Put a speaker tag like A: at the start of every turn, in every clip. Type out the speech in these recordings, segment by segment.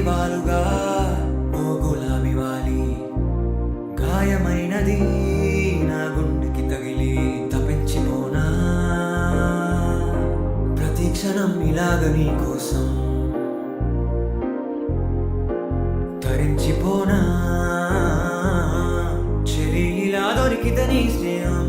A: వాలుగా ఓ గులాబీ వాలి గాయమైనది నా గుండెకి తగిలి తప్పించిపోనా ప్రతి క్షణం ఇలాగ నీ కోసం తరించిపోనా చెరి ఇలా దొరికితే నీ స్నేహం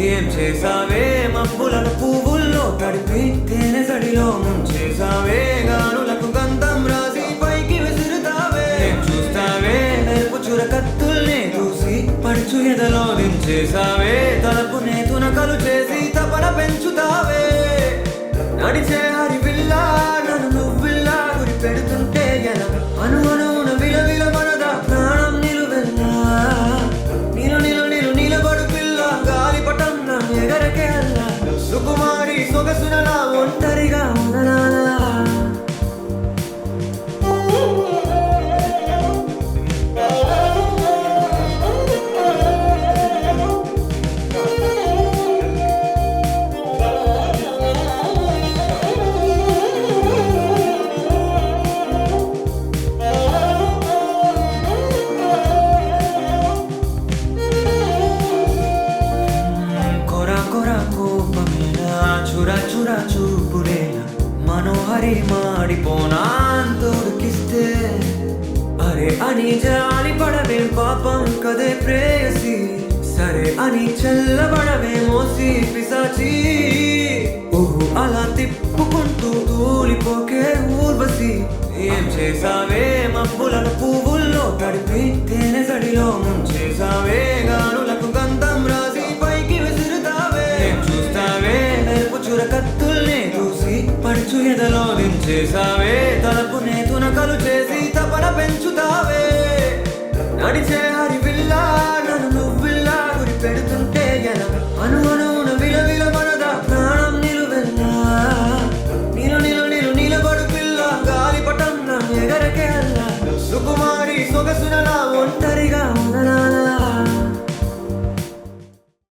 A: ఏం చేసావే మబ్బులను పువ్వుల్లో తడిపి తేనె సడిలో ముంచేసావే గానులకు గంధం రాసి పైకి విసురుతావే ఏం చూస్తావే మెరుపు చురకత్తుల్ని చూసి పడుచు ఎదలో దించేసావే తలపునే తునకలు చేసి తపన పెంచుతావే నడిచే హరివిల్లా నన్ను నువ్విల్లా గురి పెడుతుంటే ఎలా అను అనువున విలవిల మనదా ప్రాణం నిలువెల్లా నీలు నీలు నీలు నీలబడు పిల్ల గాలిపటం నా ఎగరకే అల్లా సుకుమారి సొగసునలా ఒంటరిగా ఉండనా చురా చురా చూపురేలా మనోహరి మాడిపోనాంతోడికిస్తే అరే అని జాలి పడవే పాపం కదే ప్రేయసి సరే అని చల్లబడవే మోసి పిశాచి ఊహు అలా తిప్పుకుంటూ తూలిపోకే ఊర్వశి ఏం చేసావే మబ్బులను పువ్వుల్లో తడిపి తేనె సడిలో ముంచేసావే గానులకు గంధం రాసి పైకి విసురుతావే ఏం చూస్తావే మెరుపు చురకత్తుల్ని చూసి పడుచు ఎదలో దించేసావే తలపునే తునకలు చేసి తపన పెంచుతావే నడిచే హరివిల్లా